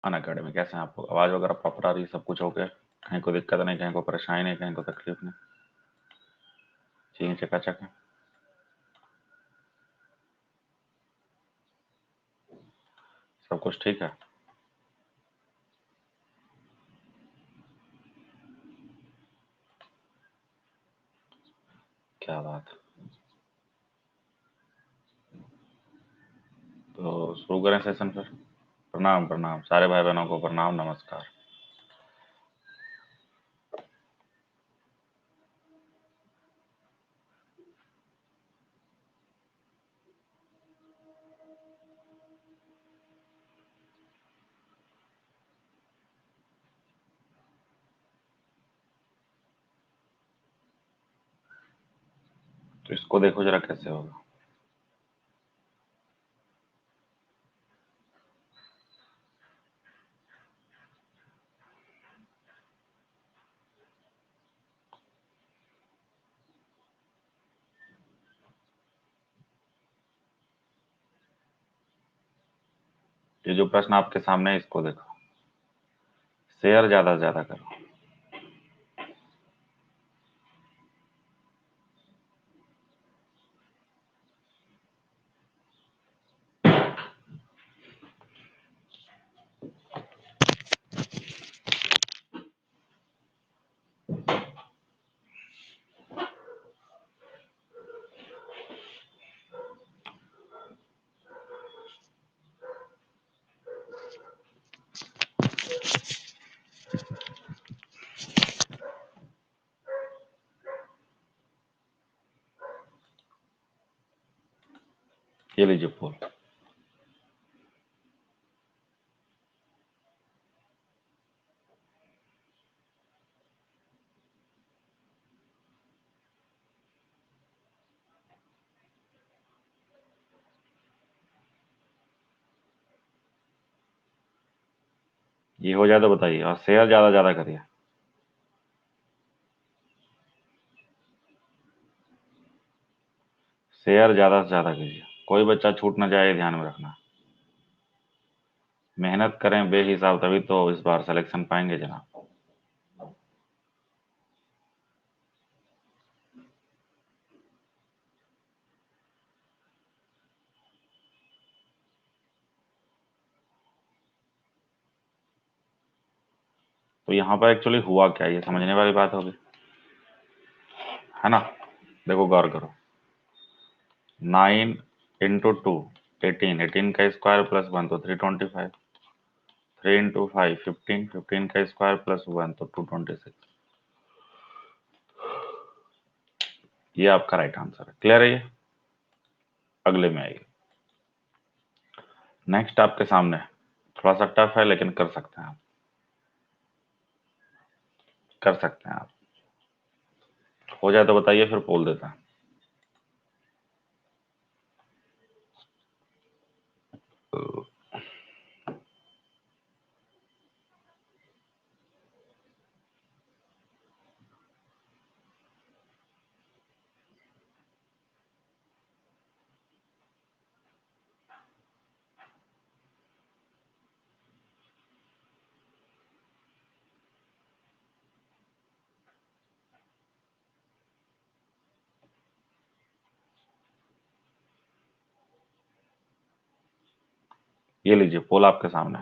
Unacademy. कैसे हैं आपको? आवाज़ वगैरह प्रॉपर आ रही है? सब कुछ ओके? कहीं कोई दिक्कत नहीं, कहीं कोई परेशानी नहीं, कहीं कोई तकलीफ नहीं? चीजें चकाचक है? सब कुछ ठीक है? क्या बात है। तो शुरू करें सेशन फिर। प्रणाम प्रणाम सारे भाई बहनों को, प्रणाम नमस्कार। तो इसको देखो जरा कैसे होगा। ये जो प्रश्न आपके सामने है इसको देखो। शेयर ज्यादा से ज्यादा करो। ये लीजिए पोल। ये हो जाए तो बताइए, और शेयर ज्यादा ज्यादा करिए। शेयर ज्यादा से ज्यादा कीजिए, कोई बच्चा छूट ना जाए, ध्यान में रखना। मेहनत करें बेहिसाब, तभी तो इस बार सिलेक्शन पाएंगे जनाब। तो यहाँ पर एक्चुअली हुआ क्या, ये समझने वाली बात होगी, है ना? देखो गौर करो। 9 × 2 18, 18 का स्क्वायर प्लस 1 तो 325। 3 × 5 15, 15 का स्क्वायर प्लस 1 तो 226। ये आपका राइट आंसर है। क्लियर है ये? अगले में आइए। नेक्स्ट आपके सामने थोड़ा सा टफ है, लेकिन कर सकते हैं आप, कर सकते हैं आप। हो जाए तो बताइए, फिर पोल देते हैं। ये लीजिए पोल आपके सामने।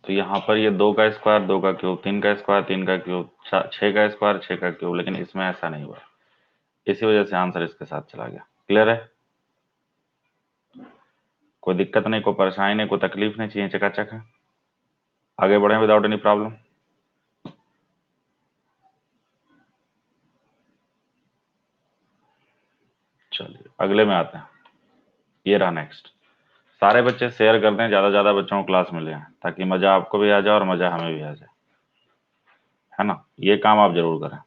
तो यहाँ पर ये 2 का स्क्वायर 2 का क्यूब, 3 का स्क्वायर 3 का क्यूब, 6 का स्क्वायर 6 का क्यूब, लेकिन इसमें ऐसा नहीं हुआ। इसी वजह से आंसर इसके साथ चला गया। क्लियर है? कोई दिक्कत नहीं, कोई परेशानी नहीं, कोई तकलीफ नहीं, चाहिए चकाचक है। आगे बढ़े विदाउट एनी प्रॉब्लम। चलिए अगले में आते हैं। ये रहा नेक्स्ट। सारे बच्चे शेयर कर दें, ज्यादा ज्यादा बच्चों को क्लास मिले, ताकि मजा आपको भी आ जाए और मजा हमें भी आ जाए, है ना। ये काम आप जरूर करें।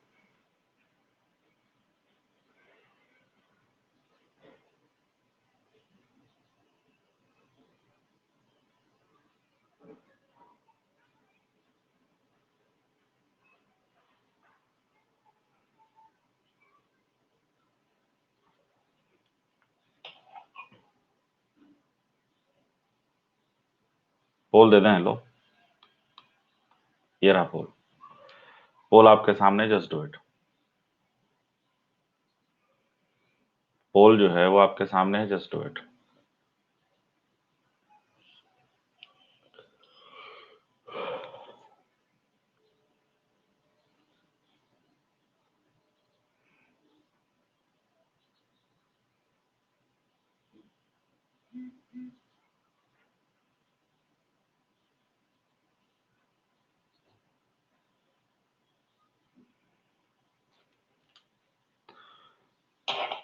पोल दे दें, लो, ये रहा पोल। पोल आपके सामने, जस्ट डू इट। पोल जो है वो आपके सामने है, जस्ट डू इट।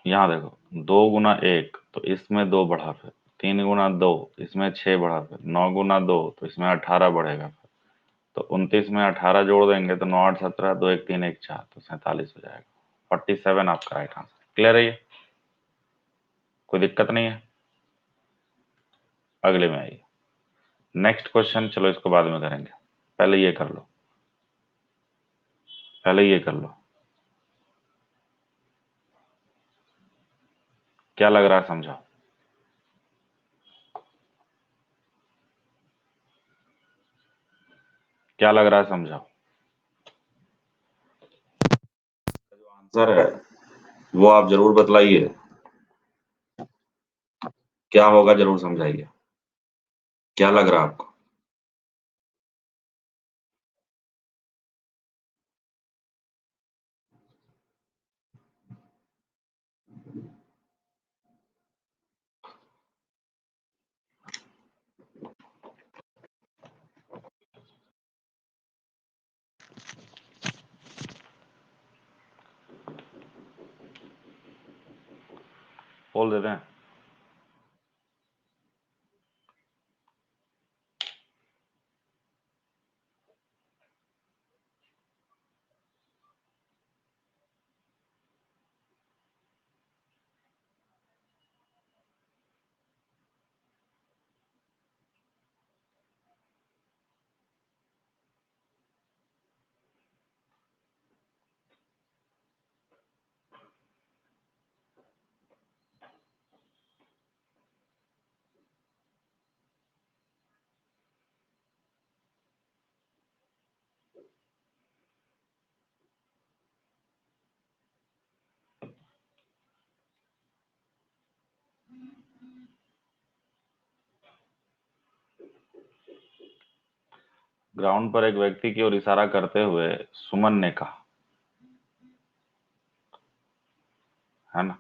यहाँ देखो, 2 गुना 1 तो इसमें 2 बढ़ा, फिर 3 गुना 2 इसमें 6 बढ़ा, फिर 9 गुना 2 तो इसमें 18 बढ़ेगा, फिर तो 29 में 18 जोड़ देंगे तो 9 8 17, 2 1 3 1 4 तो 47 हो जाएगा। 47 आपका राइट आंसर। क्लियर है ये? कोई दिक्कत नहीं है? अगले में आइए। नेक्स्ट क्वेश्चन, चलो इसको बाद में करेंगे, पहले ये कर लो, पहले ये कर लो। क्या लग रहा है, समझाओ। क्या लग रहा है, समझाओ। जो आंसर है वो आप जरूर बतलाइए, क्या होगा जरूर समझाइए। क्या लग रहा है आपको? बोल देते हैं। ग्राउंड पर एक व्यक्ति की ओर इशारा करते हुए सुमन ने कहा, है ना,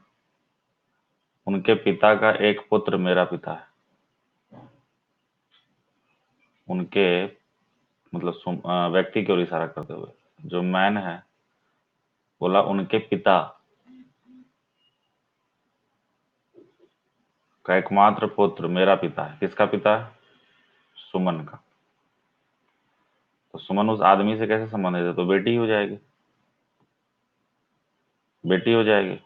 उनके पिता का एक पुत्र मेरा पिता है। उनके मतलब व्यक्ति की ओर इशारा करते हुए, जो मैन है बोला उनके पिता का एकमात्र पुत्र मेरा पिता है। किसका पिता है? सुमन का। तो सुमन उस आदमी से कैसे संबंधित है? तो बेटी हो जाएगी, बेटी हो जाएगी,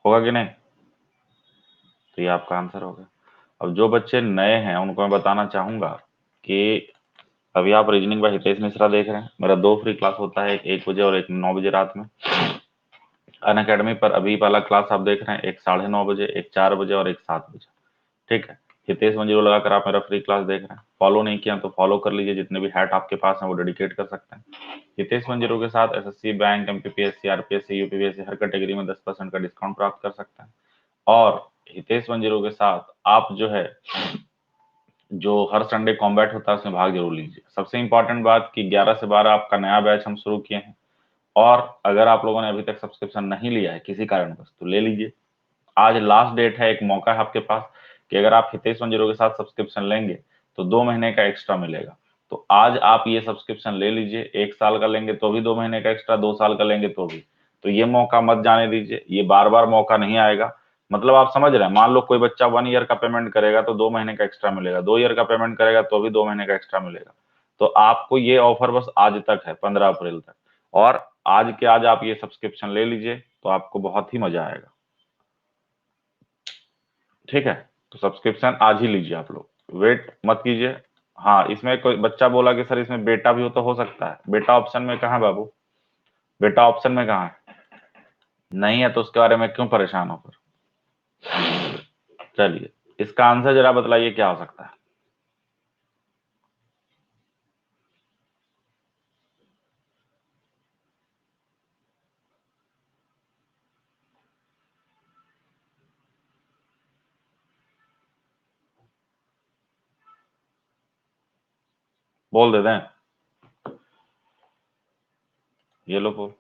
होगा कि नहीं? तो ये आपका आंसर हो गया। अब जो बच्चे नए हैं उनको मैं बताना चाहूंगा कि अभी आप रीजनिंग बाय हितेश मिश्रा देख रहे हैं। मेरा 2 फ्री क्लास होता है, एक 1 बजे और एक 9 बजे रात में। अन अकेडमी पर अभी वाला क्लास आप देख रहे हैं, एक 9:30 बजे, एक 4 बजे और एक 7 बजे। ठीक है, हितेश 10 लगाकर आप मेरा फ्री क्लास देख रहे हैं। फॉलो नहीं किया तो फॉलो कर लीजिए, जितने भी हैट आपके पास हैं वो डेडिकेट कर सकते हैं। हितेश 10 के साथ SSC, bank, MPPSC, RPSC, UPPSC हर कैटेगरी में 10% का डिस्काउंट प्राप्त कर सकते हैं। और हितेश 10 के साथ आप जो है, जो हर संडे कॉम्बैट होता है उसमें भाग जरूर लीजिए। सबसे इंपॉर्टेंट बात कि 11 से 12 आपका नया बैच हम शुरू किए हैं, और अगर आप लोगों ने अभी तक सब्सक्रिप्शन नहीं लिया है किसी कारणवश तो ले लीजिए। आज लास्ट डेट है, एक मौका है आपके पास कि अगर आप हितेश 10 के साथ सब्सक्रिप्शन लेंगे तो 2 महीने का एक्स्ट्रा मिलेगा। तो आज आप ये सब्सक्रिप्शन ले लीजिए। 1 साल का लेंगे तो भी 2 महीने का एक्स्ट्रा, 2 साल का लेंगे तो भी। तो ये मौका मत जाने दीजिए, ये बार बार मौका नहीं आएगा। मतलब आप समझ रहे हैं, मान लो कोई बच्चा 1 ईयर का पेमेंट करेगा तो 2 महीने का एक्स्ट्रा मिलेगा, 2 ईयर का पेमेंट करेगा तो भी 2 महीने का एक्स्ट्रा मिलेगा। तो आपको ये ऑफर बस आज तक है, 15 अप्रैल तक, और आज के आज आप ये सब्सक्रिप्शन ले लीजिए तो आपको बहुत ही मजा आएगा। ठीक है, तो सब्सक्रिप्शन आज ही लीजिए आप लोग, वेट मत कीजिए। हाँ, इसमें कोई बच्चा बोला कि सर इसमें बेटा भी हो तो हो सकता है, बेटा ऑप्शन में कहाँ है बाबू, बेटा ऑप्शन में कहाँ है, नहीं है तो उसके बारे में क्यों परेशान हो फिर। चलिए, इसका आंसर जरा बतलाइए क्या हो सकता है। बोल दे दें, ये लो बोल।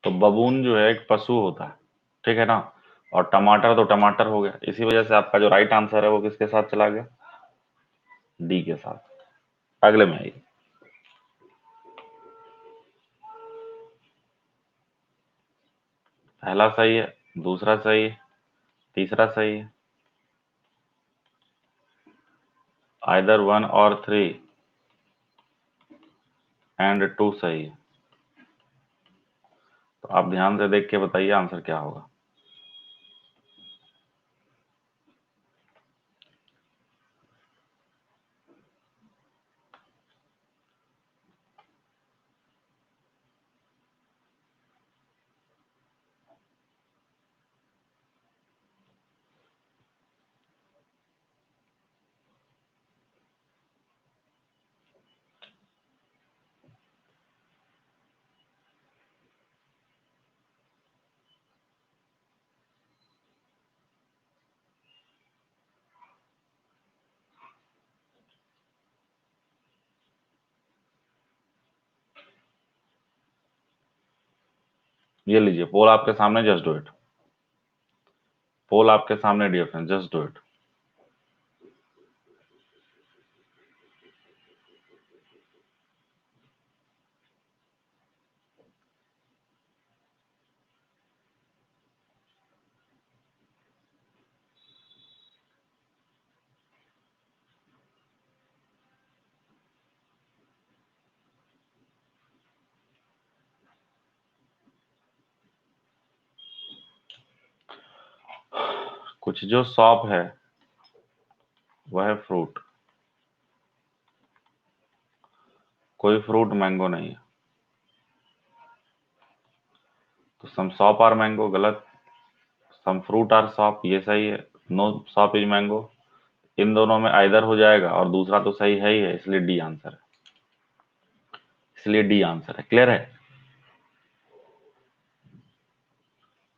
तो बबून जो है एक पशु होता है, ठीक है ना, और टमाटर तो टमाटर हो गया, इसी वजह से आपका जो राइट आंसर है वो किसके साथ चला गया, डी के साथ। अगले में आइए। पहला सही है, दूसरा सही है, तीसरा सही है, आइदर 1 और 3 एंड 2 सही है। तो आप ध्यान से देख के बताइए आंसर क्या होगा। ये लीजिए, पोल आपके सामने, जस्ट डू इट। पोल आपके सामने dear friend, just do it. कुछ जो शॉप है वह है फ्रूट, कोई फ्रूट मैंगो नहीं है, तो सम शॉप आर मैंगो गलत, सम फ्रूट आर शॉप ये सही है, नो शॉप इज मैंगो, इन दोनों में आइदर हो जाएगा, और दूसरा तो सही है ही है, इसलिए डी आंसर है, इसलिए डी आंसर है। क्लियर है,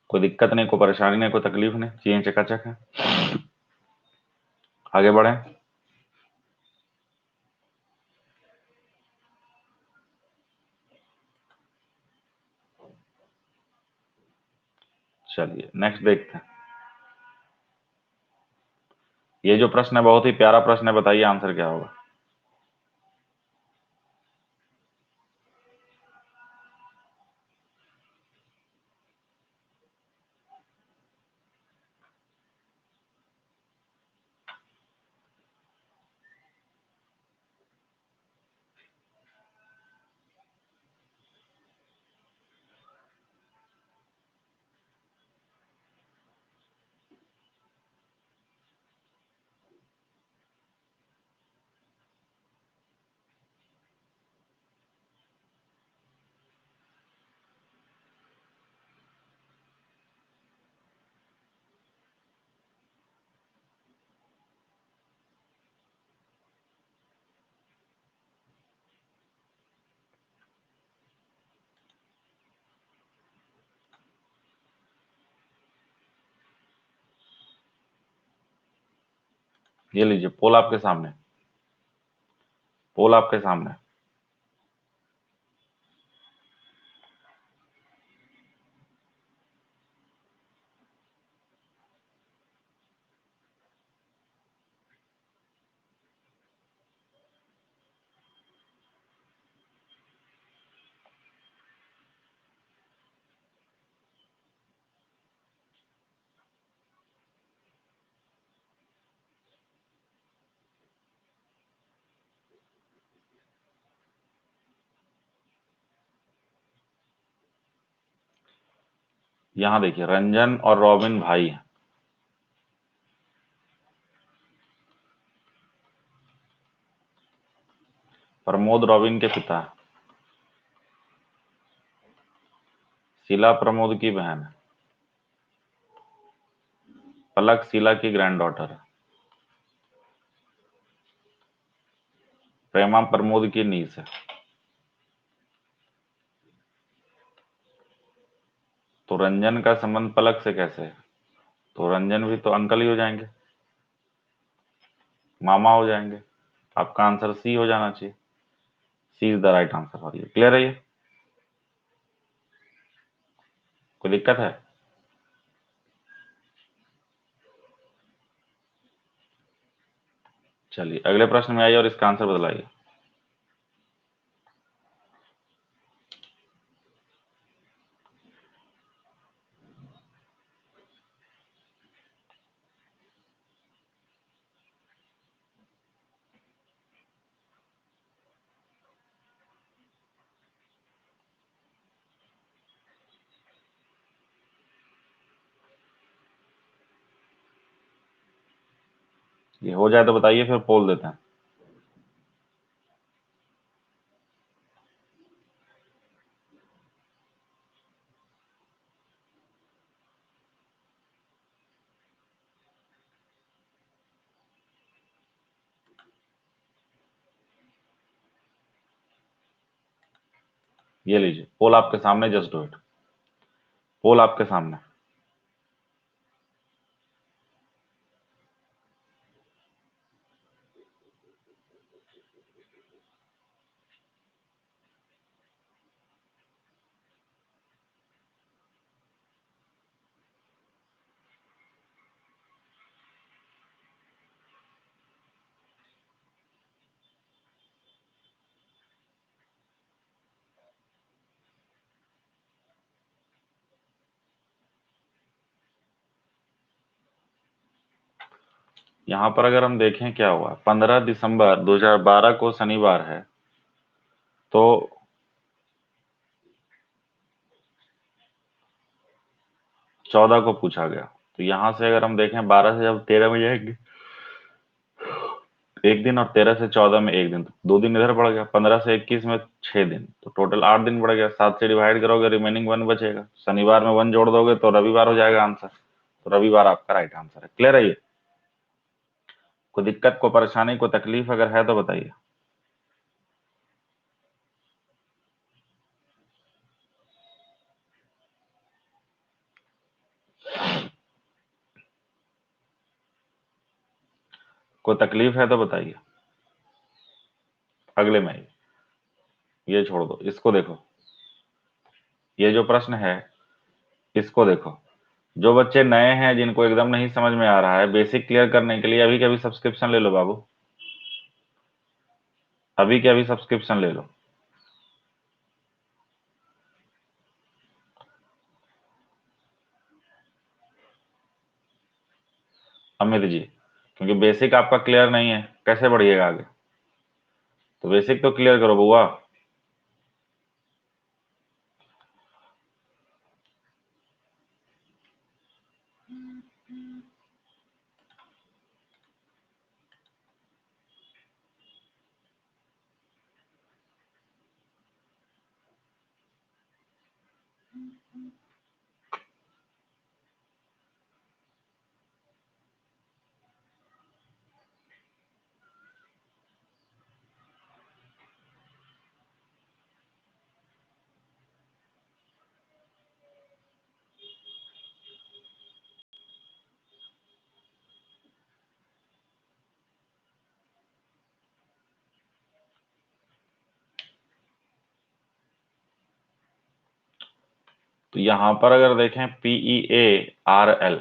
कोई दिक्कत नहीं, कोई परेशानी नहीं, कोई तकलीफ नहीं, चीजें चकाचक है। आगे बढ़े। चलिए नेक्स्ट देखते हैं। ये जो प्रश्न है बहुत ही प्यारा प्रश्न है, बताइए आंसर क्या होगा। ये लीजिए, पोल आपके सामने, पोल आपके सामने। यहां देखिए, रंजन और रॉबिन भाई हैं। प्रमोद रॉबिन के पिता हैं। शीला प्रमोद की बहन है। पलक शीला की ग्रैंड डॉटर है। प्रेमा प्रमोद की नीस है। तो रंजन का संबंध पलक से कैसे है? तो रंजन भी तो अंकल ही हो जाएंगे, मामा हो जाएंगे। आपका आंसर सी हो जाना चाहिए। सी इज द राइट आंसर। और ये क्लियर है? ये कोई दिक्कत है? चलिए अगले प्रश्न में आइए और इसका आंसर बदलाइए। ये हो जाए तो बताइए, फिर पोल देते हैं। ये लीजिए, पोल आपके सामने, जस्ट डू इट। पोल आपके सामने। यहां पर अगर हम देखें क्या हुआ, 15 दिसंबर 2012 को शनिवार है, तो 14 को पूछा गया। तो यहां से अगर हम देखें, 12 से जब 13 में जाएंगे, एक दिन, और 13 से 14 में एक दिन, तो 2 दिन इधर बढ़ गया। 15 से 21 में 6 दिन, तो टोटल 8 दिन बढ़ गया। 7 से डिवाइड करोगे, रिमेनिंग 1 बचेगा। शनिवार में 1 जोड़ दोगे तो रविवार हो जाएगा आंसर। तो रविवार आपका राइट आंसर है। क्लियर है? ये कोई दिक्कत, कोई परेशानी, कोई तकलीफ अगर है तो बताइए। कोई तकलीफ है तो बताइए। अगले में ये छोड़ दो, इसको देखो। ये जो प्रश्न है, इसको देखो। जो बच्चे नए हैं, जिनको एकदम नहीं समझ में आ रहा है, बेसिक क्लियर करने के लिए अभी के अभी सब्सक्रिप्शन ले लो बाबू। अभी के अभी सब्सक्रिप्शन ले लो। अमित जी, क्योंकि बेसिक आपका क्लियर नहीं है, कैसे बढ़िएगा आगे? तो बेसिक तो क्लियर करो बुआ। तो यहां पर अगर देखें PEARL,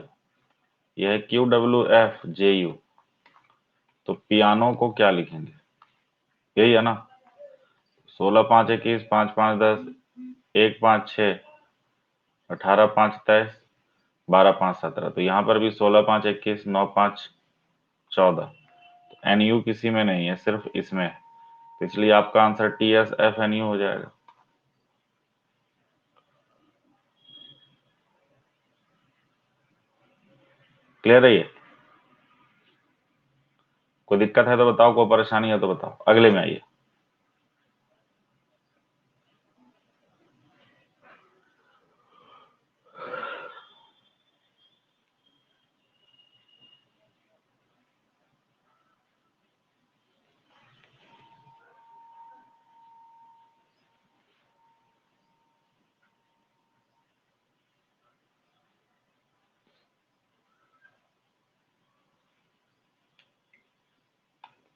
यह है QWFJU, तो पियानो को क्या लिखेंगे? यही है ना, 16 5 21 5 5 10, 1 5 6, 18 5 23, 12 5 17। तो यहाँ पर भी 16 5 21, 9 5 14। NU किसी में नहीं है, सिर्फ इसमें है। तो इसलिए आपका आंसर TSFNU हो जाएगा। क्लियर है ये? कोई दिक्कत है तो बताओ, कोई परेशानी है तो बताओ, अगले में आइए।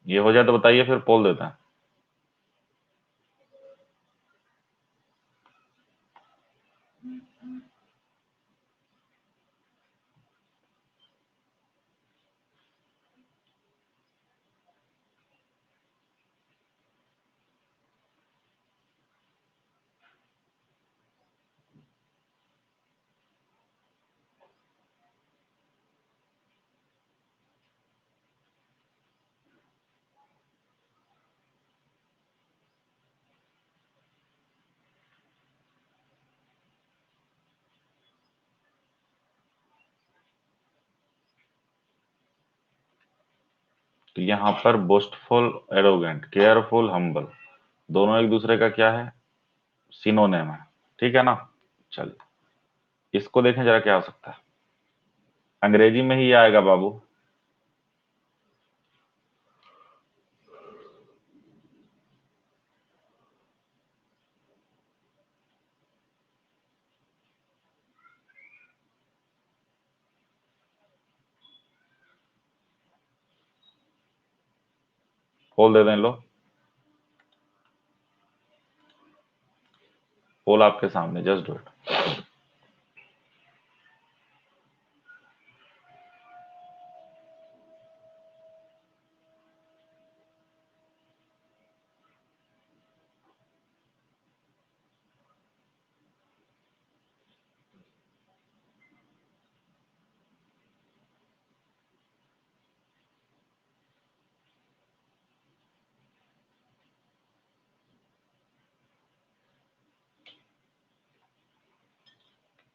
ये हो जाए तो बताइए, फिर पोल देते हैं। तो यहाँ पर बोस्टफुल, एरोगेंट, केयरफुल, हम्बल, दोनों एक दूसरे का क्या है? सिनोनिम है। ठीक है ना? चलिए, इसको देखें जरा, क्या हो सकता है। अंग्रेजी में ही आएगा बाबू। पोल दे दें, लो, पोल आपके सामने, जस्ट डू इट।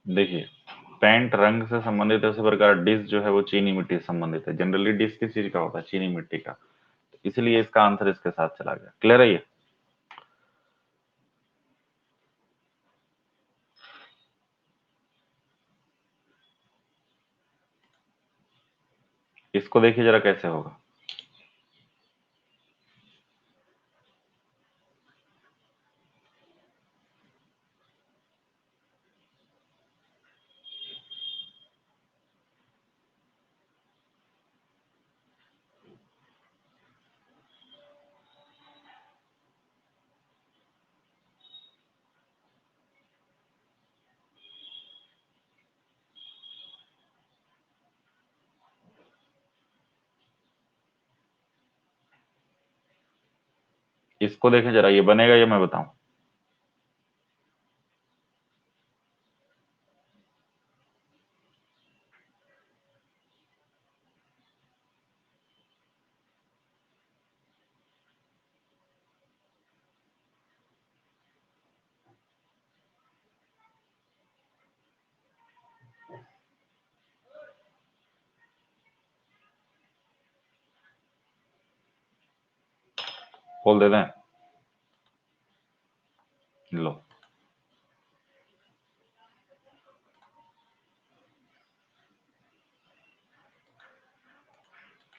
देखिए, पेंट रंग से संबंधित है, उसी प्रकार डिश जो है वो चीनी मिट्टी से संबंधित है। जनरली डिश किस चीज का होता है? चीनी मिट्टी का। इसलिए इसका आंसर इसके साथ चला गया। क्लियर है ये? इसको देखिए जरा कैसे होगा। इसको देखें जरा, ये बनेगा ये मैं बताऊं। बोल देते हैं, लो,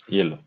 ये लो।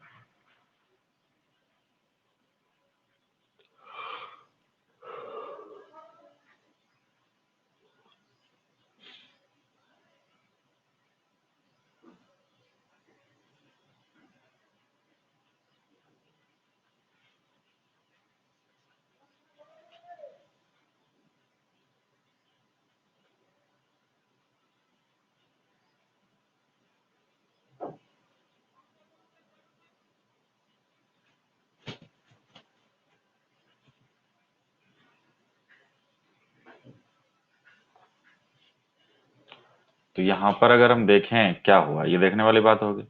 तो यहां पर अगर हम देखें क्या हुआ, ये देखने वाली बात होगी।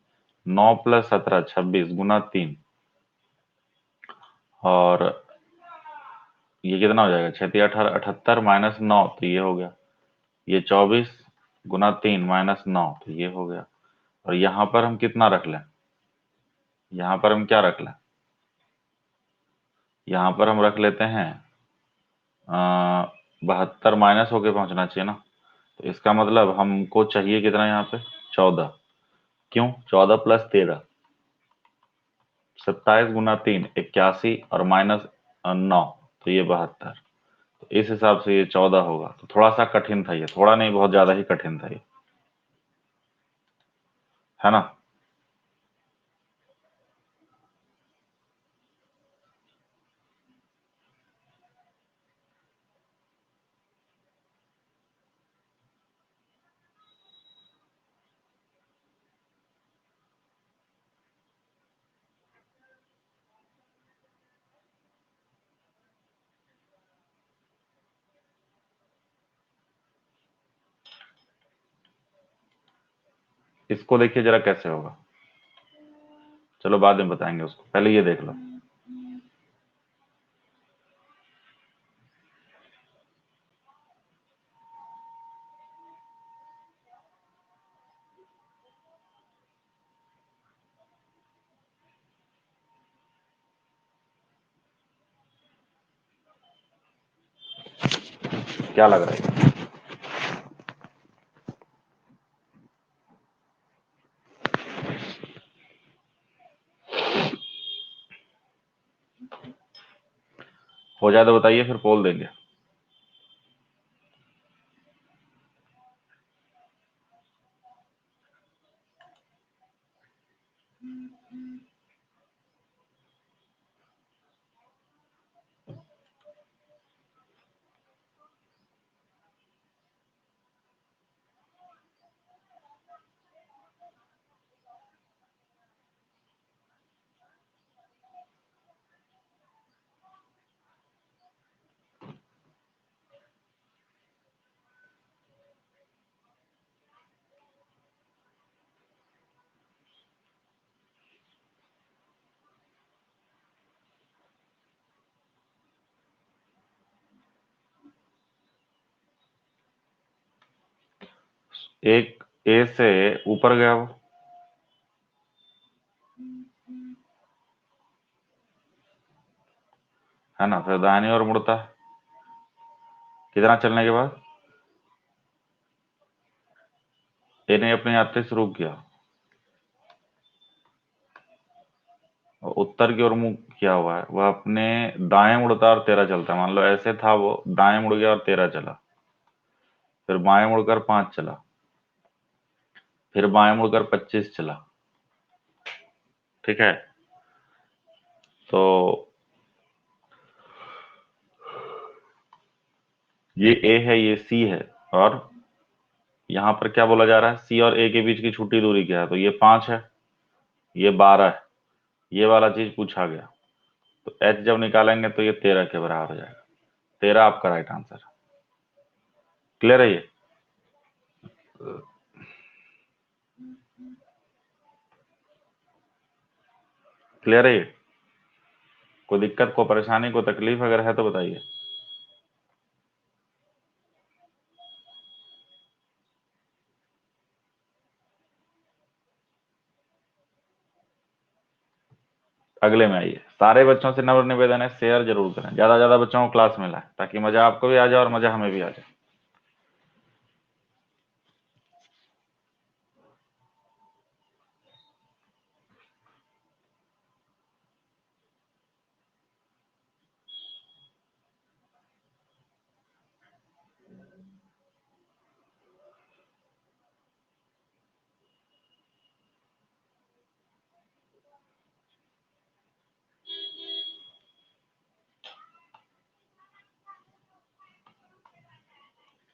9 + 17 26 गुना 3, और ये कितना हो जाएगा, 6×3 = 18 -9, तो ये हो गया। ये 24 गुना 3 -9, तो ये हो गया। और यहां पर हम कितना रख लें, यहां पर हम क्या रख लें, यहां पर हम रख लेते हैं 72, माइनस होके पहुंचना चाहिए ना। तो इसका मतलब हमको चाहिए कितना यहाँ पे, 14। क्यों, 14 + 13, 27 गुना 3 81, और -9, तो ये 72। तो इस हिसाब से ये 14 होगा। तो थोड़ा सा कठिन था ये, थोड़ा नहीं बहुत ज्यादा ही कठिन था ये, है ना। इसको देखिए जरा कैसे होगा, चलो बाद में बताएंगे उसको, पहले ये देख लो। क्या लग रहा है, हो जाए तो बताइए, फिर पोल देंगे। एक ए से ऊपर गया वो, है ना, फिर दाहिनी ओर मुड़ता है, कितना चलने के बाद ए ने अपनी यात्रा शुरू किया, और उत्तर की ओर मुंह किया हुआ है, वह अपने दाएं मुड़ता और 13 चलता है। मान लो ऐसे था, वो दाएं मुड़ गया और 13 चला, फिर बाएं मुड़कर 5 चला, फिर बाएं मुड़कर 25 चला। ठीक है, तो ये ए है, ये सी है, और यहाँ पर क्या बोला जा रहा है, सी और ए के बीच की छुट्टी दूरी क्या है, तो ये 5 है, ये 12 है, ये वाला चीज पूछा गया। तो एच जब निकालेंगे तो ये 13 के बराबर हो जाएगा। 13 आपका राइट आंसर है। क्लियर है ये, क्लियर है ये, कोई दिक्कत, कोई परेशानी, कोई तकलीफ अगर है तो बताइए। अगले में आइए, सारे बच्चों से नम्र निवेदन है, शेयर जरूर करें, ज्यादा ज्यादा बच्चों को क्लास में लाएं, ताकि मजा आपको भी आ जाए और मजा हमें भी आ जाए।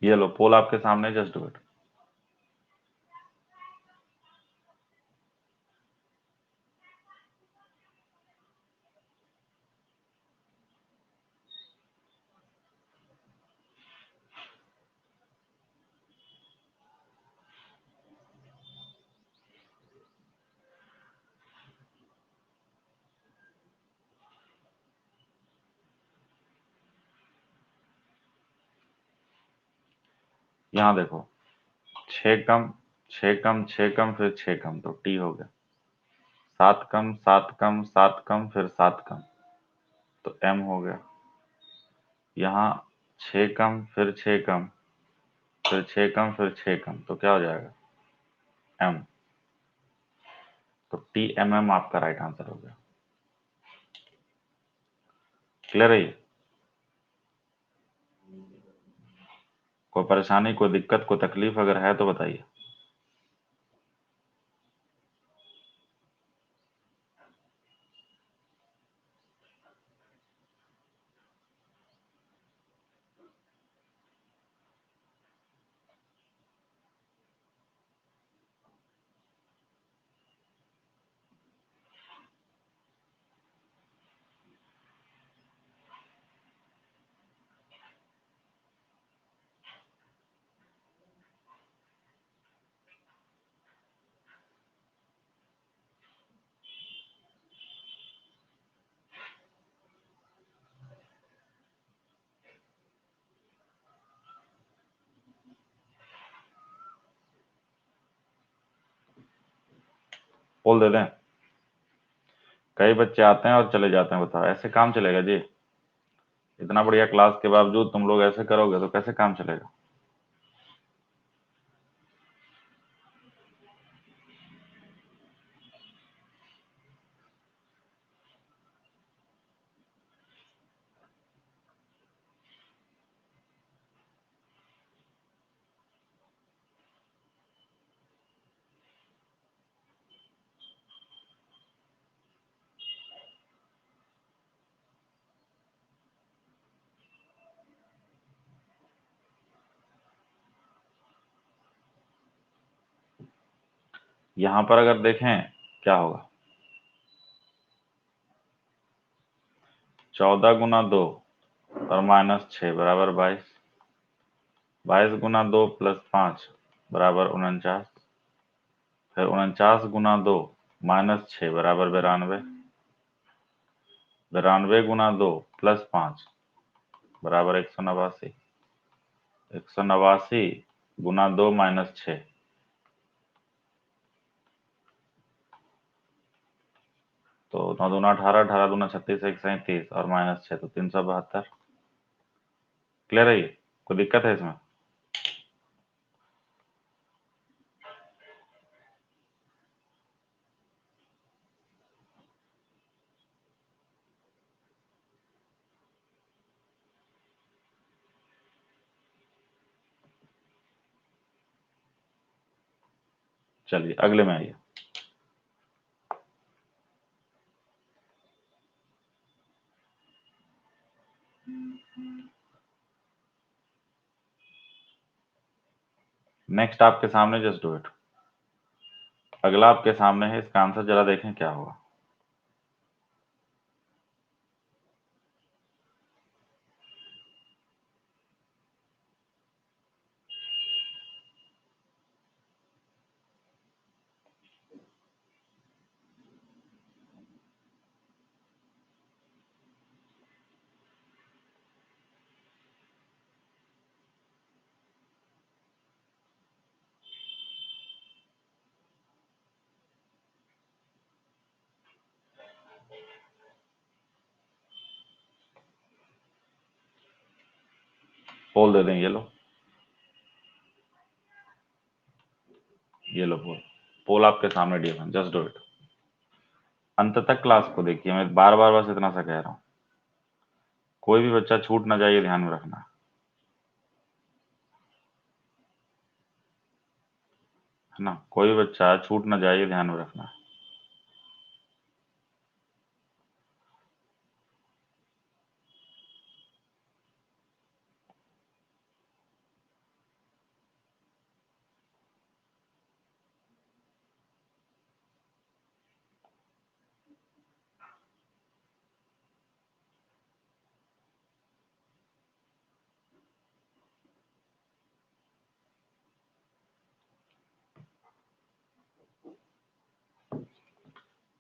ये लो पोल आपके सामने, जस्ट डू इट। यहाँ देखो, 6 कम 6 कम 6 कम फिर 6 कम, तो टी हो गया। 7 कम 7 कम 7 कम फिर 7 कम, तो एम हो गया। यहाँ 6 कम फिर 6 कम फिर 6 कम फिर 6 कम, तो क्या हो जाएगा, एम। तो टी एम एम आपका राइट आंसर हो गया। क्लियर है ये? कोई परेशानी, कोई दिक्कत, कोई तकलीफ अगर है तो बताइए। बोल दे दें? कई बच्चे आते हैं और चले जाते हैं, बताओ ऐसे काम चलेगा जी? इतना बढ़िया क्लास के बावजूद तुम लोग ऐसे करोगे तो कैसे काम चलेगा? यहां पर अगर देखें क्या होगा, 14 × 2 और -6 बराबर 22। 22 × 2 + 5 बराबर 49। फिर 49 × 2 -6 बराबर 92। 92 × 2 + 5 बराबर 189। 189 × 2 - 6, तो 9 दूना 18, 18 दूना 36, 1 37 और -6, तो 372। क्लियर है ये? कोई दिक्कत है इसमें? चलिए अगले में आइए। नेक्स्ट आपके सामने, जस्ट डू इट। अगला आपके सामने है, इसका आंसर जरा देखें क्या होगा। पोल दे दें, ये लो, ये लो पोल। पोल आपके सामने दिया है, जस्ट डू इट। अंत तक क्लास को देखिए, मैं बार बार बस इतना सा कह रहा हूँ, कोई भी बच्चा छूट ना जाए, ये ध्यान में रखना है ना। कोई भी बच्चा छूट ना जाए, ये ध्यान में रखना।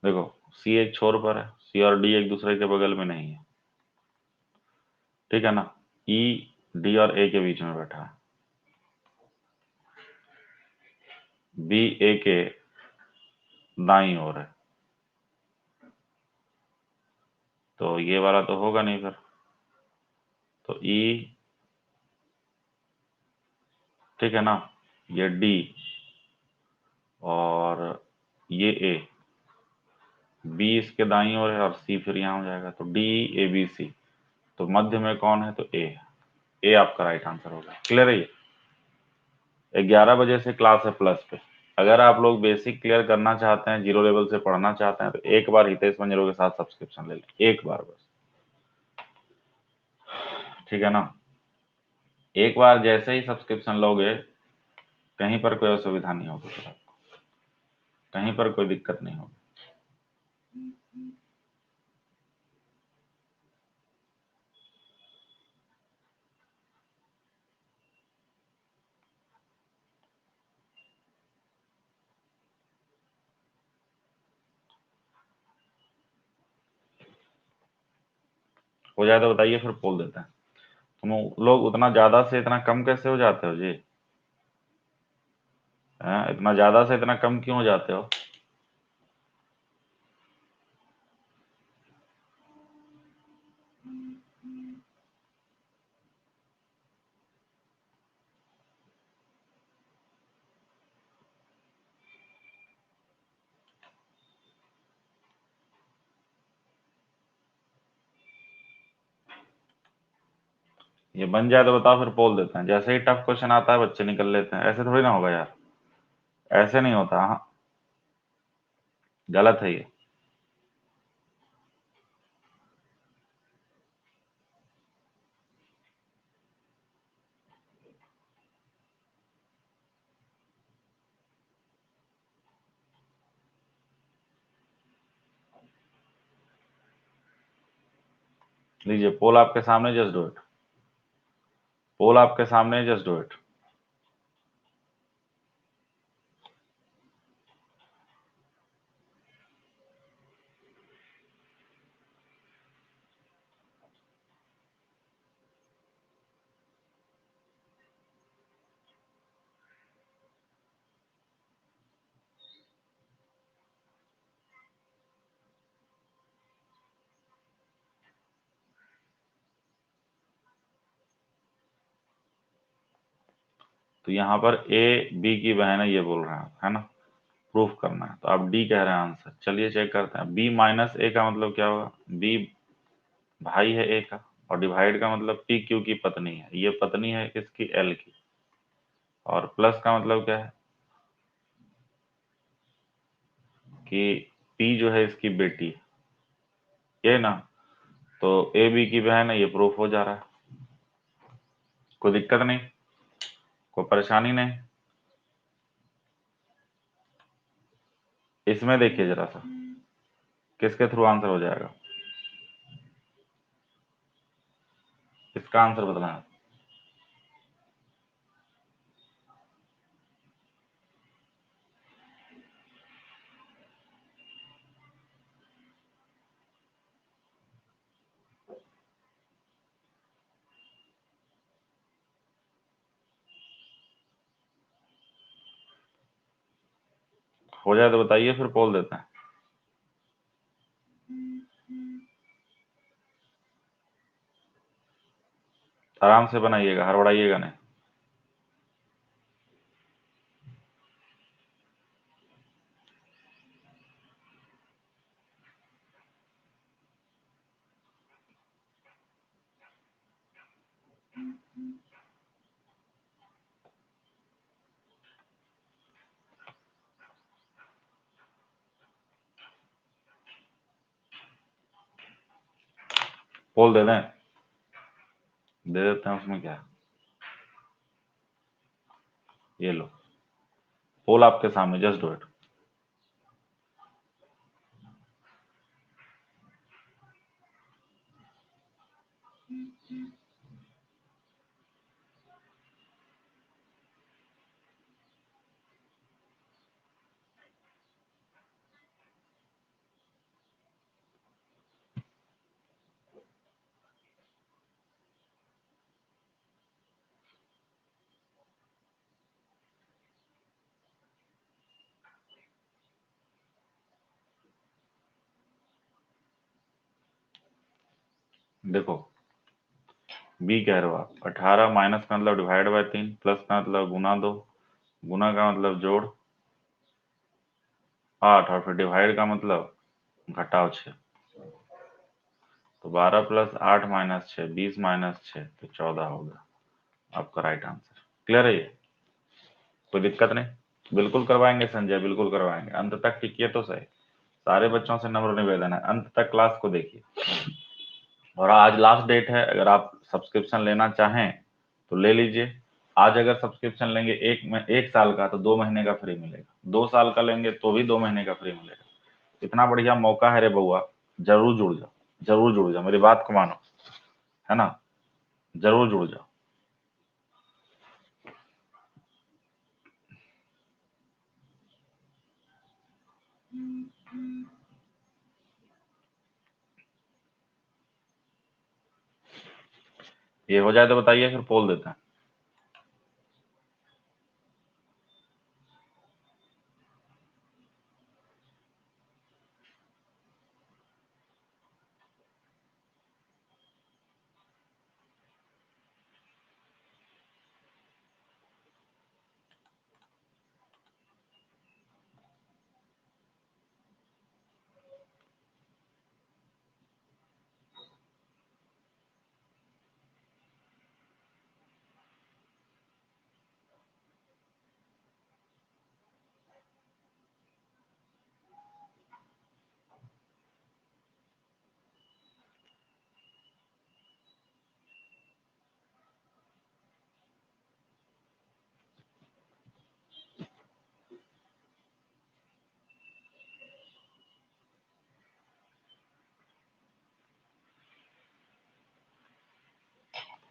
देखो, सी एक छोर पर है, सी और डी एक दूसरे के बगल में नहीं है, ठीक है ना। ई डी और ए के बीच में बैठा है। बी ए के दाईं ओर है, तो ये वाला तो होगा नहीं फिर। तो ई, ठीक है ना, ये डी और ये ए, बी इसके दाईं ओर है और सी फिर यहाँ हो जाएगा, तो डी ए बी सी। तो मध्य में कौन है, तो ए आपका राइट आंसर होगा। क्लियर है ये? 11 बजे से क्लास है प्लस पे। अगर आप लोग बेसिक क्लियर करना चाहते हैं, जीरो लेवल से पढ़ना चाहते हैं, तो एक बार हितेश मंजरो के साथ सब्सक्रिप्शन ले लें, एक बार बस, ठीक है ना। एक बार जैसे ही सब्सक्रिप्शन लोगे, कहीं पर कोई असुविधा नहीं होगी फिर आपको, कहीं पर कोई दिक्कत नहीं होगी। हो जाए तो बताइए, फिर बोल देते हैं। तुम लोग उतना ज्यादा से इतना कम कैसे हो जाते हो जी? इतना ज्यादा से इतना कम क्यों हो जाते हो? ये बन जाए तो बताओ, फिर बोल देते हैं। जैसे ही टफ क्वेश्चन आता है बच्चे निकल लेते हैं, ऐसे थोड़ी ना होगा यार, ऐसे नहीं होता। हाँ, गलत है ये। लीजिए, पोल आपके सामने, जस्ट डू इट। पोल आपके सामने, जस्ट डू इट। तो यहाँ पर ए बी की बहन है, ये बोल रहे हैं, है ना? प्रूफ करना है, तो आप डी कह रहे हैं आंसर। चलिए चेक करते हैं। बी माइनस ए का मतलब क्या होगा? बी भाई है ए का, और डिवाइड का मतलब पी क्यू की पत्नी है, ये पत्नी है किसकी? एल की। और प्लस का मतलब क्या है? कि पी जो है इसकी बेटी है, ये ना। तो ए बी की बहन है, ये प्रूफ हो जा रहा है। कोई दिक्कत नहीं, कोई परेशानी नहीं। इसमें देखिए जरा सा, किसके थ्रू आंसर हो जाएगा? इसका आंसर बताना। हो जाए तो बताइए, फिर बोल देते हैं। आराम से बनाइएगा, हड़बड़ाइएगा नहीं। पोल दे दें? दे देते हैं, उसमें क्या है। ये लो, पोल आपके सामने, जस्ट डू इट। देखो बी कह रहे हो आप, 18 माइनस का मतलब डिवाइड बाय 3, प्लस का मतलब गुना 2, गुना का मतलब जोड़ 8, और फिर डिवाइड का मतलब घटाव 6। तो 12 प्लस 8 माइनस 6, 20 माइनस 6, तो 14 होगा आपका राइट आंसर। क्लियर है ये? कोई दिक्कत नहीं? बिल्कुल करवाएंगे संजय, बिल्कुल करवाएंगे। अंत तक टिकिए तो सही। सारे बच्चों से नम्र निवेदन है, अंत तक क्लास को देखिए। और आज लास्ट डेट है, अगर आप सब्सक्रिप्शन लेना चाहें तो ले लीजिए। आज अगर सब्सक्रिप्शन लेंगे एक साल का, तो 2 महीने का फ्री मिलेगा। 2 साल का लेंगे तो भी 2 महीने का फ्री मिलेगा। इतना बढ़िया मौका है रे बउआ, जरूर जुड़ जाओ, जरूर जुड़ जाओ, मेरी बात को मानो, है ना? जरूर जुड़ जाओ। ये हो जाए तो बताइए, फिर पोल देते हैं।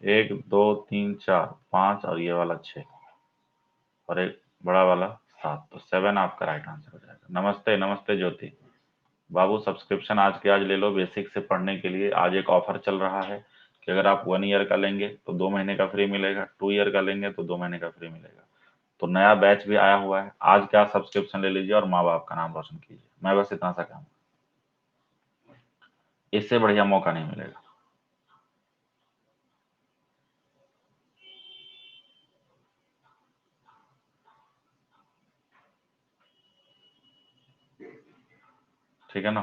एक, दो, तीन, चार, 5 और ये वाला 6, और एक बड़ा वाला 7, तो 7 आपका राइट आंसर हो जाएगा। नमस्ते, नमस्ते ज्योति बाबू। सब्सक्रिप्शन आज के आज ले लो, बेसिक से पढ़ने के लिए। आज एक ऑफर चल रहा है कि अगर आप 1 ईयर का लेंगे तो 2 महीने का फ्री मिलेगा, 2 ईयर का लेंगे तो 2 महीने का फ्री मिलेगा। तो नया बैच भी आया हुआ है, आज क्या सब्सक्रिप्शन ले लीजिए और माँ बाप का नाम रोशन कीजिए। मैं बस इतना सा कहूँ, इससे बढ़िया मौका नहीं मिलेगा। ठीक है ना?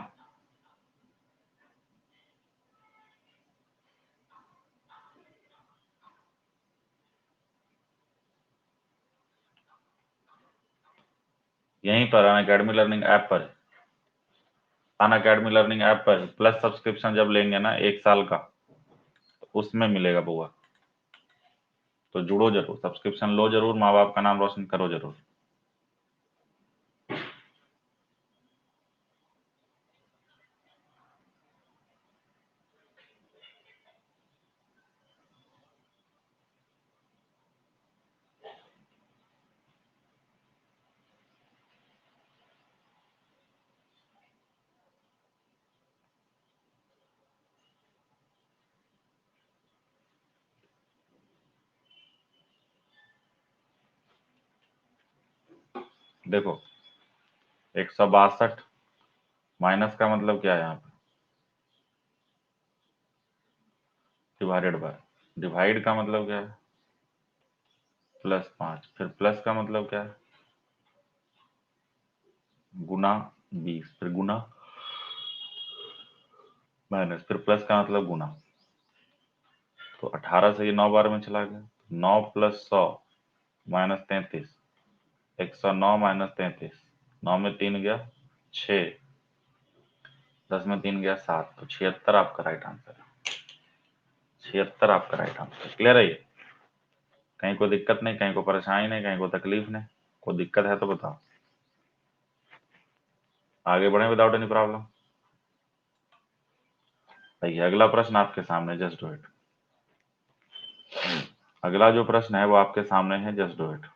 यहीं पर अन अकेडमी लर्निंग ऐप पर, अन अकेडमी लर्निंग ऐप पर प्लस सब्सक्रिप्शन जब लेंगे ना 1 साल का, तो उसमें मिलेगा बुआ। तो जुड़ो जरूर, सब्सक्रिप्शन लो जरूर, माँ बाप का नाम रोशन करो जरूर। देखो 162 माइनस का मतलब क्या है यहाँ पे? Divided by. डिवाइड का मतलब क्या है? +5। फिर प्लस का मतलब क्या है? गुना 20, फिर गुना माइनस, फिर प्लस का मतलब गुना। तो 18 से ये 9 बार में चला गया। 9 प्लस 100 माइनस 33, 109 माइनस 33। 9 में 3 गया 6, 10 में 3 गया 7, तो 76 आपका राइट आंसर है। 76 आपका राइट आंसर। क्लियर है ये? कहीं कोई दिक्कत नहीं, कहीं को परेशानी नहीं, कहीं को तकलीफ नहीं? कोई दिक्कत है तो बताओ, आगे बढ़े विदाउट एनी प्रॉब्लम। देखिए अगला प्रश्न आपके सामने, जस्ट डू इट। अगला जो प्रश्न है वो आपके सामने है, जस्ट डू इट।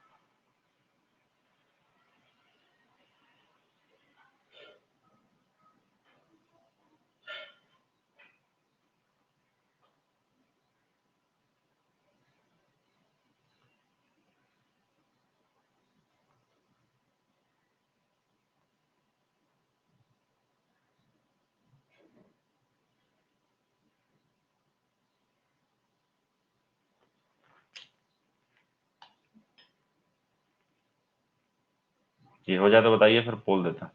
ये हो जाए तो बताइए, फिर पोल देते हैं।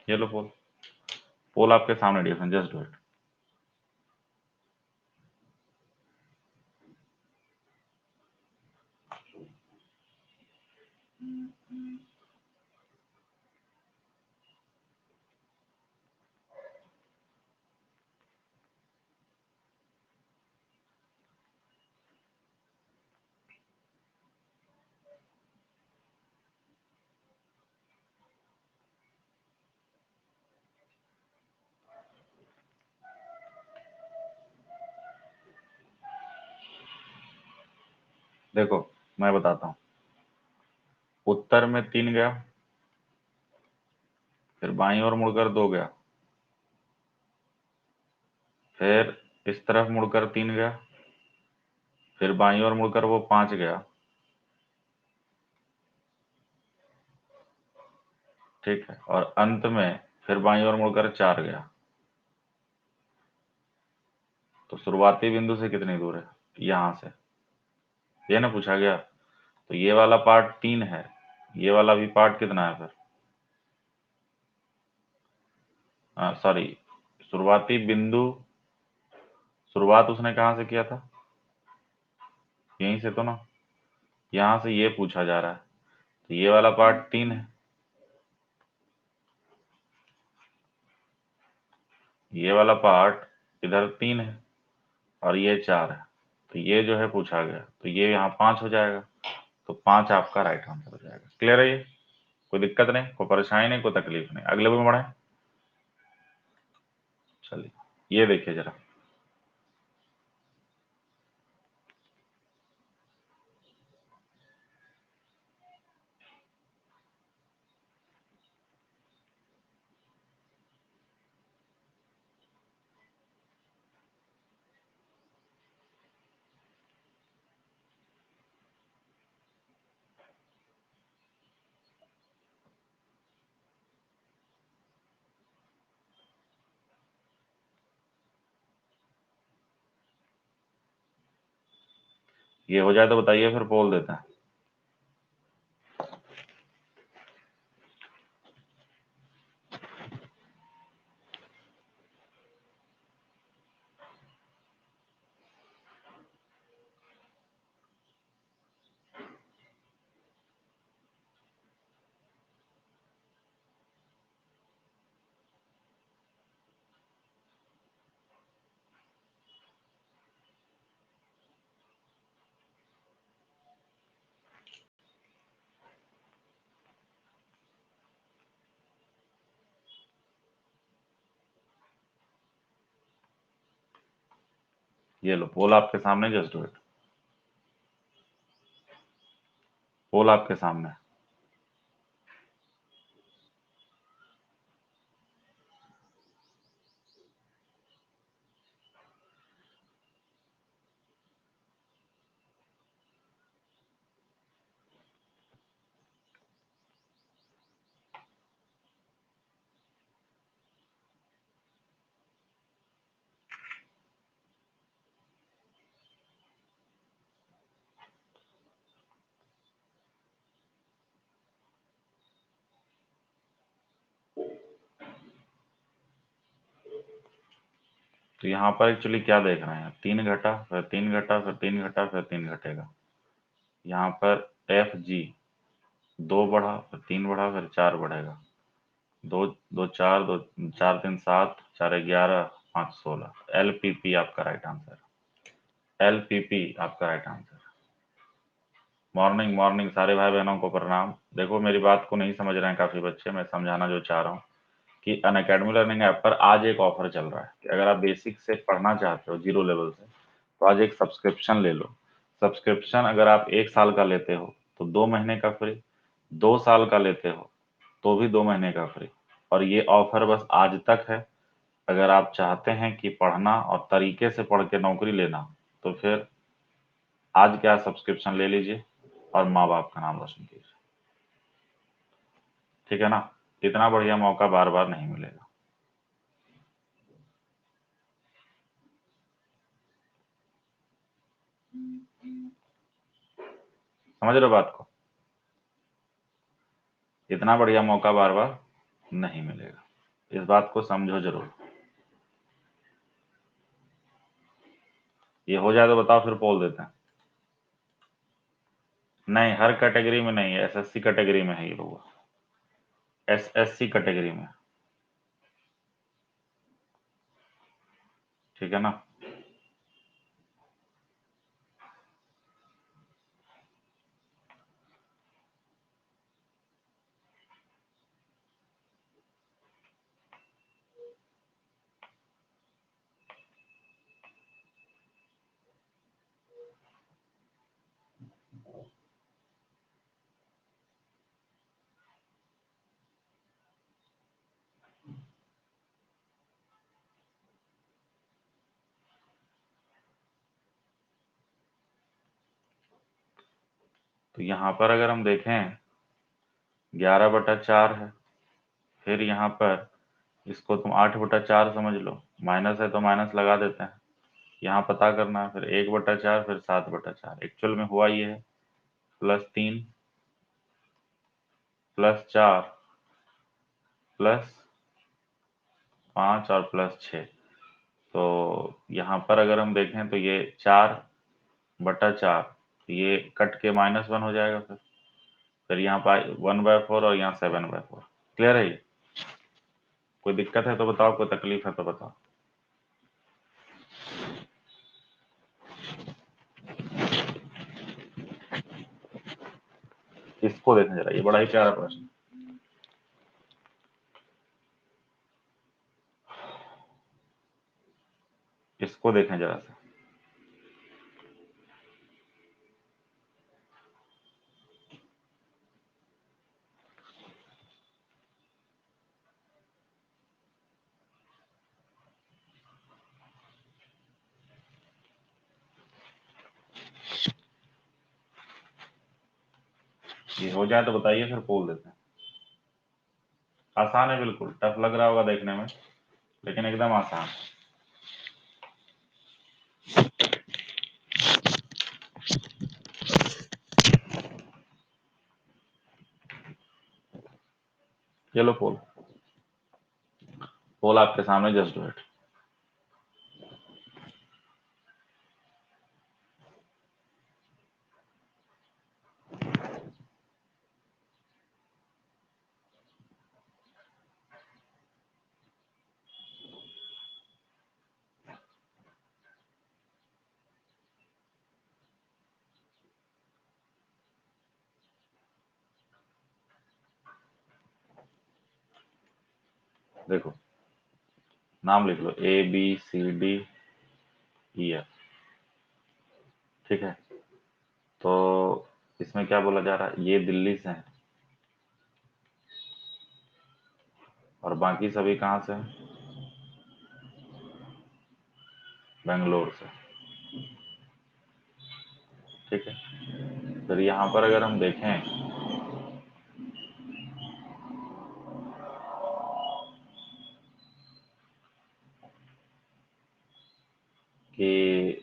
ये लो पोल, पोल आपके सामने डिफरेंस, जस्ट डू इट। देखो मैं बताता हूँ, उत्तर में 3 गया, फिर बाईं ओर मुड़कर 2 गया, फिर इस तरफ मुड़कर 3 गया, फिर बाईं ओर मुड़कर वो 5 गया। ठीक है, और अंत में फिर बाईं ओर मुड़कर 4 गया। तो शुरुआती बिंदु से कितनी दूर है? यहां से, ये ना पूछा गया। तो ये वाला पार्ट 3 है, ये वाला भी पार्ट कितना है फिर? सॉरी, शुरुआती बिंदु, शुरुआत उसने कहां से किया था? यहीं से तो ना, यहां से ये पूछा जा रहा है। तो ये वाला पार्ट 3 है, ये वाला पार्ट इधर 3 है, और ये 4 है। तो ये जो है पूछा गया, तो ये यहाँ 5 हो जाएगा। तो 5 आपका राइट आंसर हो जाएगा। क्लियर है ये? कोई दिक्कत नहीं, कोई परेशानी नहीं, कोई तकलीफ नहीं। अगले में बढ़े। चलिए ये देखिए जरा, ये हो जाए तो बताइए, फिर पोल देते हैं। ये लो पोल आपके सामने, जस्ट डू इट। पोल आपके सामने। तो यहाँ पर एक्चुअली क्या देख रहे हैं? 3 घटा, फिर 3 घटा, फिर 3 घटा, फिर 3 घटेगा। यहाँ पर एफ जी, 2 बढ़ा, फिर 3 बढ़ा, फिर 4 बढ़ेगा। दो दो चार, दो 4 3 7, 4 11, 5 16। एल पी पी आपका right answer. L P P आपका राइट आंसर। मॉर्निंग मॉर्निंग सारे भाई बहनों को प्रणाम। देखो मेरी बात को नहीं समझ रहे हैं काफी बच्चे, मैं समझाना जो चाह रहा हूँ कि अनअकैडमी लर्निंग ऐप पर आज एक ऑफर चल रहा है कि अगर आप बेसिक से पढ़ना चाहते हो, जीरो लेवल से, तो आज एक सब्सक्रिप्शन ले लो। सब्सक्रिप्शन अगर आप 1 साल का लेते हो तो 2 महीने का फ्री, 2 साल का लेते हो तो भी 2 महीने का फ्री। और ये ऑफर बस आज तक है। अगर आप चाहते हैं कि पढ़ना और तरीके से पढ़ के नौकरी लेना, तो फिर आज क्या सब्सक्रिप्शन ले लीजिए और माँ बाप का नाम रोशन कीजिए। ठीक है ना? इतना बढ़िया मौका बार बार नहीं मिलेगा। समझ रहे हो बात को? इतना बढ़िया मौका बार बार नहीं मिलेगा, इस बात को समझो जरूर। ये हो जाए तो बताओ, फिर पोल देते हैं। नहीं, हर कैटेगरी में नहीं है, एसएससी कैटेगरी में है ये लोग, एसएससी कैटेगरी में, ठीक है ना। तो यहां पर अगर हम देखें 11/4 है, फिर यहाँ पर इसको तुम 8/4 समझ लो, माइनस है तो माइनस लगा देते हैं। यहाँ पता करना है, फिर 1/4, फिर 7/4। एक्चुअल में हुआ ये है +3 +4 +5 और +6। तो यहाँ पर अगर हम देखें तो ये 4/4, ये कट के -1 हो जाएगा। फिर यहाँ पर 1/4 और यहाँ 7/4। क्लियर है ये? कोई दिक्कत है तो बताओ, कोई तकलीफ है तो बताओ। इसको देखें जरा, ये बड़ा ही प्यारा प्रश्न। इसको देखें जरा सा। ये हो जाए तो बताइए, फिर पोल देते हैं। आसान है बिल्कुल, टफ लग रहा होगा देखने में, लेकिन एकदम आसान। चलो पोल, पोल आपके सामने, जस्ट डू इट। देखो, नाम लिख लो ABCDEF, ठीक है। तो इसमें क्या बोला जा रहा है, ये दिल्ली से है और बाकी सभी कहाँ से हैं? बेंगलोर से, ठीक है। फिर यहाँ पर अगर हम देखें कि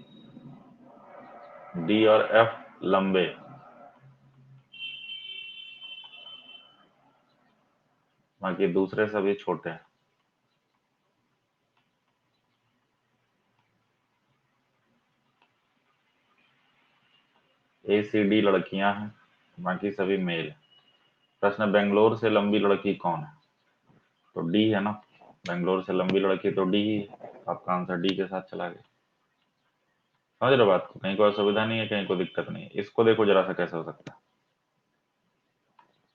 D और F लंबे, बाकी दूसरे सभी छोटे हैं। ACD लड़कियां हैं, बाकी सभी मेल हैं। प्रश्न, बेंगलोर से लंबी लड़की कौन है? तो डी है ना, बेंगलोर से लंबी लड़की तो डी ही है। आपका आंसर डी के साथ चला गया। समझ रहे हो बात को? कहीं कोई असुविधा नहीं है, कहीं कोई दिक्कत नहीं है। इसको देखो जरा सा, कैसे हो सकता है।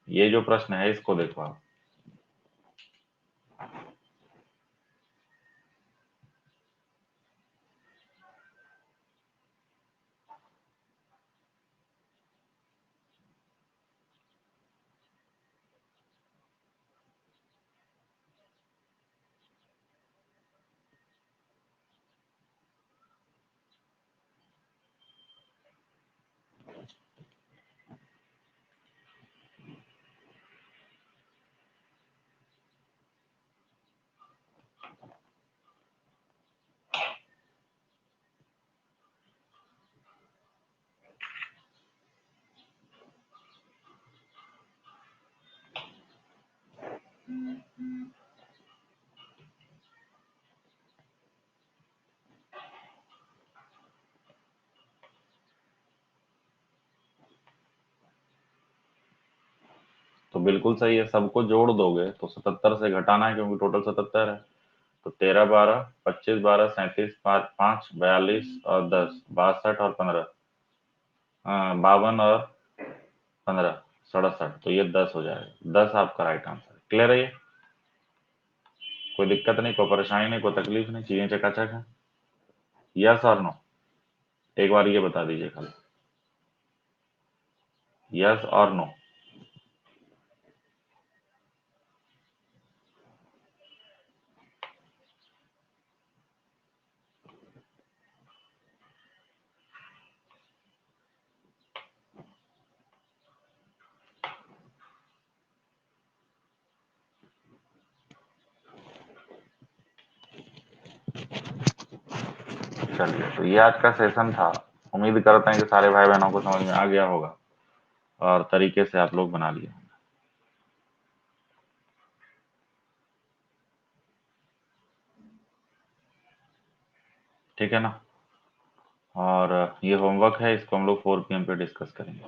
ये जो प्रश्न है, इसको देखो आप। तो बिल्कुल सही है, सबको जोड़ दोगे तो 77 से घटाना है क्योंकि टोटल 77 है। तो 13 12 25 12 37 5 5 42 और 10 62 और 15, 52 और 15 67, तो ये 10 हो जाएगा। 10 आपका राइट आंसर। क्लियर है ये? कोई दिक्कत नहीं, कोई परेशानी नहीं, कोई तकलीफ नहीं, चीजें चकाचक है। यस और नो? एक बार ये बता दीजिए खाली, यस और नो। चलिए, तो ये आज का सेशन था। उम्मीद करते हैं कि सारे भाई बहनों को समझ में आ गया होगा और तरीके से आप लोग बना लिए होंगे। ठीक है ना? और ये होमवर्क है, इसको हम लोग 4 PM पे डिस्कस करेंगे।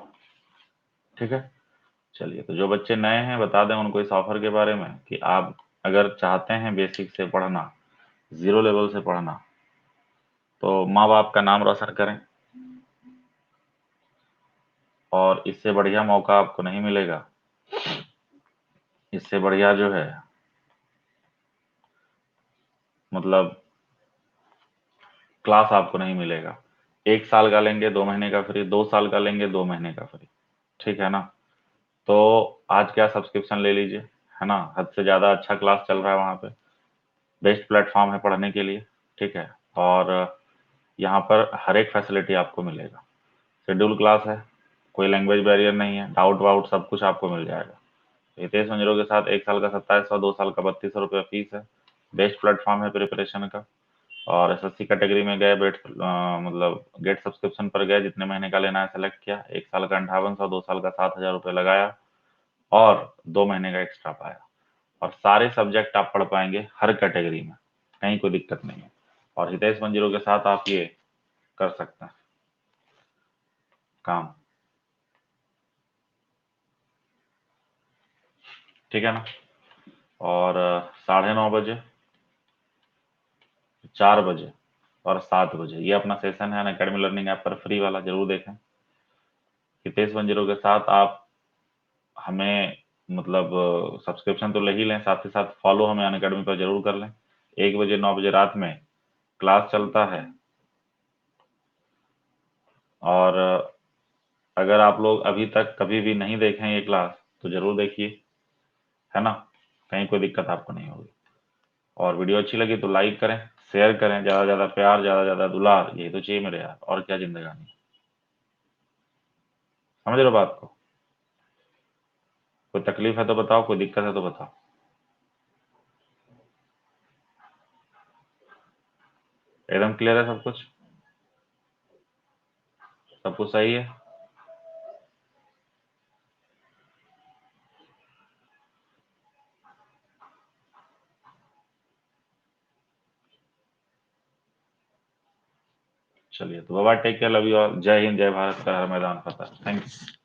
ठीक है? चलिए, तो जो बच्चे नए हैं बता दें उनको इस ऑफर के बारे में कि आप अगर चाहते हैं बेसिक से पढ़ना, जीरो लेवल से पढ़ना, तो माँ बाप का नाम रोशन करें। और इससे बढ़िया मौका आपको नहीं मिलेगा। इससे बढ़िया जो है, मतलब क्लास आपको नहीं मिलेगा। 1 साल का लेंगे 2 महीने का फ्री, 2 साल का लेंगे 2 महीने का फ्री। ठीक है ना? तो आज क्या सब्सक्रिप्शन ले लीजिए, है ना? हद से ज़्यादा अच्छा क्लास चल रहा है वहाँ पे, बेस्ट प्लेटफॉर्म है पढ़ने के लिए। ठीक है? और यहाँ पर हर एक फैसिलिटी आपको मिलेगा। शेड्यूल क्लास है, कोई लैंग्वेज बैरियर नहीं है, डाउट वाउट सब कुछ आपको मिल जाएगा। हितेश मंजरो के साथ 1 साल का 2700, 2 साल का 3200 रुपया फीस है। बेस्ट प्लेटफॉर्म है प्रिपरेशन का। और एसएससी कैटेगरी में गए, मतलब गेट सब्सक्रिप्शन पर गए, जितने महीने का लेना है सेलेक्ट किया, 1 साल का 5800, 2 साल का 7000 रुपये लगाया और 2 महीने का एक्स्ट्रा पाया। और सारे सब्जेक्ट आप पढ़ पाएंगे हर कैटेगरी में, कहीं कोई दिक्कत नहीं है। और हितेश मंजीरो के साथ आप ये कर सकते हैं काम। ठीक है ना? और 9:30 बजे, 4 बजे और 7 बजे ये अपना सेशन है अनअकैडमी लर्निंग ऐप पर, फ्री वाला, जरूर देखें। हितेश मंजीरो के साथ आप हमें, मतलब सब्सक्रिप्शन तो ले ही लें, साथ ही साथ फॉलो हमें अनअकैडमी पर जरूर कर लें। 1 बजे 9 बजे रात में क्लास चलता है। और अगर आप लोग अभी तक कभी भी नहीं देखें ये क्लास तो जरूर देखिए, है ना? कहीं कोई दिक्कत आपको नहीं होगी। और वीडियो अच्छी लगी तो लाइक करें, शेयर करें, ज़्यादा से ज़्यादा प्यार, ज़्यादा से ज़्यादा दुलार, यही तो चाहिए मेरे यार, और क्या जिंदगानी। समझ रहे हो बात को? कोई तकलीफ है तो बताओ, कोई दिक्कत है तो बताओ। एकदम क्लियर है सब कुछ? सब कुछ सही है? चलिए, तो बाबा take care, love you all, जय हिंद, जय भारत, का हर मैदान फतेह। थैंक्स।